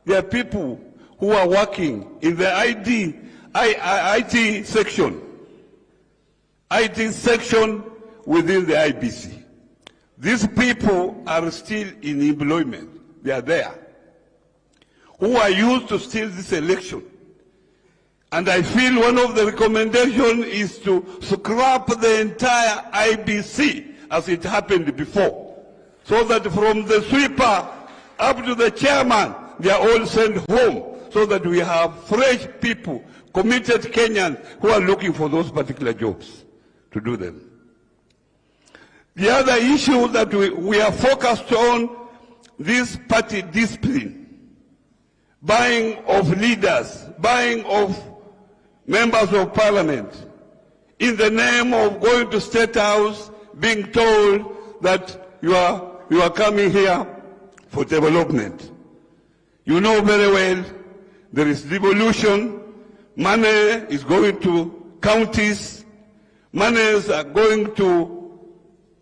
There are people who are working in the IT section within the IBC. These people are still in employment. They are there. Who are used to steal this election. And I feel one of the recommendations is to scrap the entire IBC as it happened before, so that from the sweeper up to the chairman, they are all sent home, so that we have fresh people, committed Kenyans who are looking for those particular jobs to do them. The other issue that we are focused on, this party discipline, buying of leaders, buying of members of parliament, in the name of going to State House, being told that you are coming here for development. You know very well there is devolution, money is going to counties, monies are going to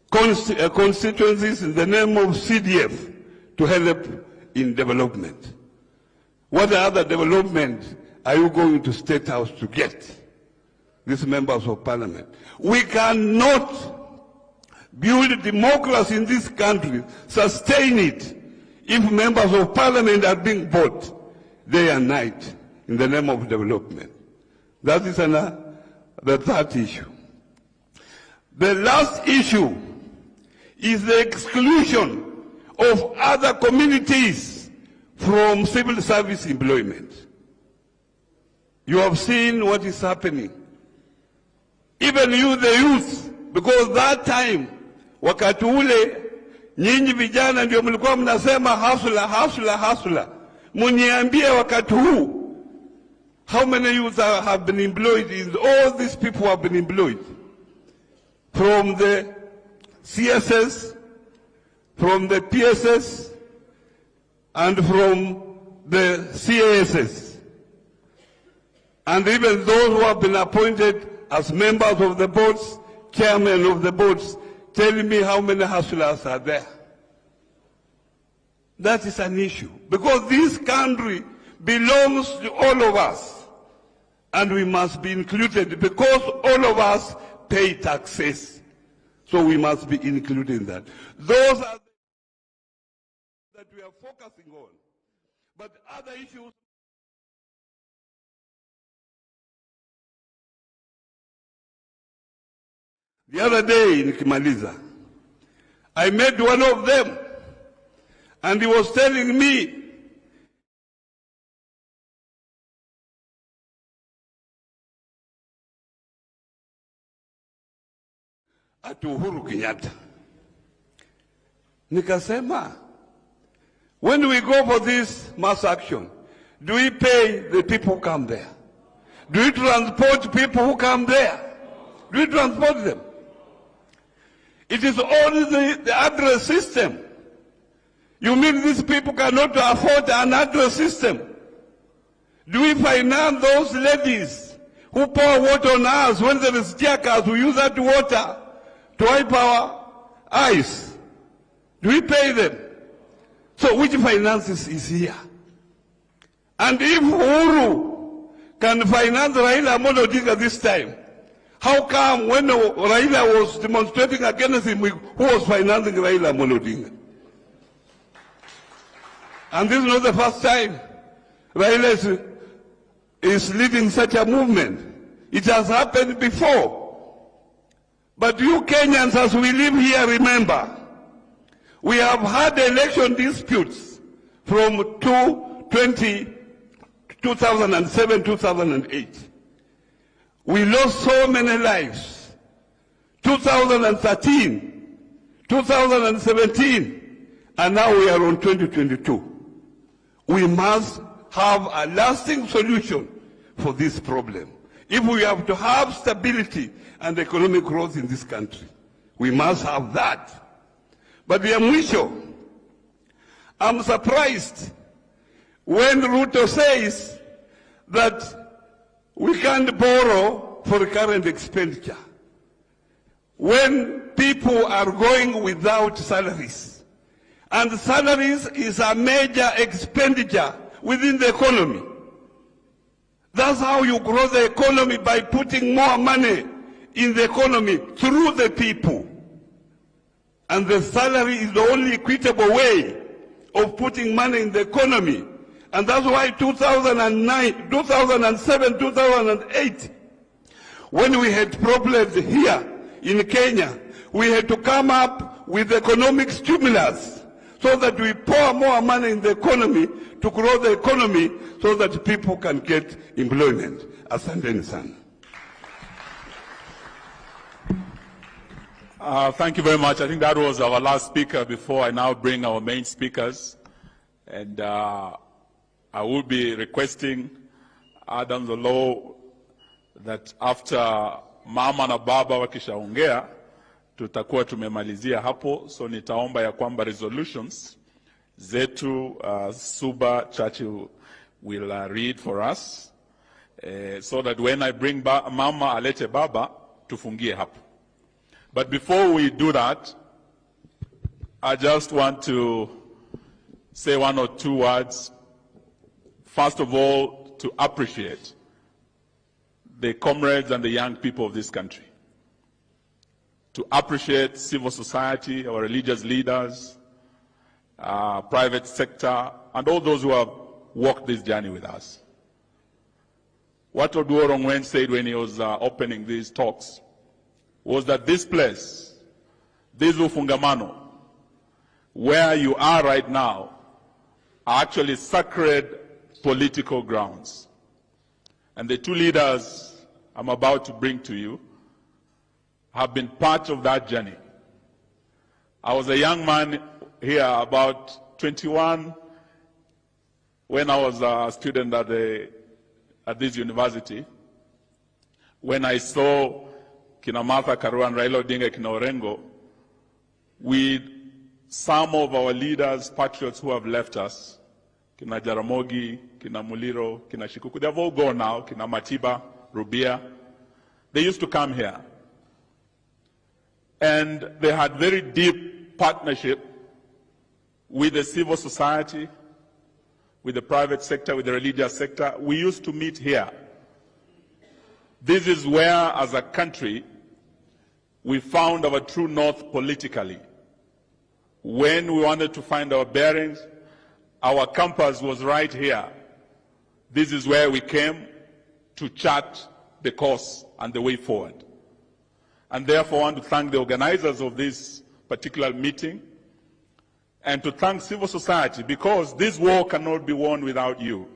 constituencies in the name of CDF to help in development. What other development are you going to State House to get, these members of parliament? We cannot build democracy in this country, sustain it, if members of parliament are being bought day and night in the name of development. That is the third issue. The last issue is the exclusion of other communities from civil service employment. You have seen what is happening. Even you, the youth, because that time, wakati ule, nyinyi vijana ndio mlikuwa mnasema hustler. Muniambie wakati huu, how many youth have been employed? All these people have been employed. From the CSS, from the PSS, and from the CASS. And even those who have been appointed as members of the boards, chairmen of the boards, telling me how many hustlers are there. That is an issue. Because this country belongs to all of us. And we must be included because all of us pay taxes. So we must be included in that. Those are that we are focusing on. But other issues. The other day nikimaliza, I met one of them, and he was telling me at Uhuru Kenyatta. Nikasema, when we go for this mass action, do we pay the people who come there? Do we transport people who come there? Do we transport them? It is only the address system. You mean these people cannot afford an address system? Do we finance those ladies who pour water on us when there is teargas? We use that water to wipe our eyes. Do we pay them? So which finances is here? And if Uhuru can finance Raila Amolo Odinga this time, how come when Raila was demonstrating against him, who was financing Raila Amolo Odinga? And this is not the first time Raila is leading such a movement. It has happened before. But you Kenyans, as we live here, remember, we have had election disputes from 2007, 2008. We lost so many lives. 2013, 2017, and now we are on 2022. We must have a lasting solution for this problem. If we have to have stability and economic growth in this country, we must have that. But the mwisho, I'm surprised when Ruto says that we can't borrow for current expenditure. When people are going without salaries, and salaries is a major expenditure within the economy. That's how you grow the economy, by putting more money in the economy through the people. And the salary is the only equitable way of putting money in the economy. And that's why 2009, 2007, 2008, when we had problems here in Kenya, we had to come up with economic stimulus so that we pour more money in the economy to grow the economy so that people can get employment. Asante sana. Thank you very much. I think that was our last speaker before I now bring our main speakers. And I will be requesting Adam the law that after mama na baba wakishaongea tutakuwa tumemalizia hapo, so nitaomba ya kwamba resolutions zetu Suba Churchill will read for us so that when I bring mama alete baba tufungie hapo. But before we do that, I just want to say one or two words. First of all, to appreciate the comrades and the young people of this country. To appreciate civil society, our religious leaders, private sector, and all those who have walked this journey with us. What Oduor Ongwen said when he was opening these talks was that this place, this Ufungamano, where you are right now, are actually sacred political grounds. And the two leaders I'm about to bring to you have been part of that journey. I was a young man here, about 21, when I was a student at this university, when I saw Kina Martha Karua and Raila Odinga Kina Orengo with some of our leaders, patriots who have left us, Kina Jaramogi, Kina Muliro, Kina Shikuku. They've all gone now, Kina Matiba, Rubia. They used to come here. And they had very deep partnership with the civil society, with the private sector, with the religious sector. We used to meet here. This is where, as a country, we found our true north politically. When we wanted to find our bearings, our compass was right here. This is where we came to chart the course and the way forward. And therefore, I want to thank the organizers of this particular meeting and to thank civil society, because this war cannot be won without you.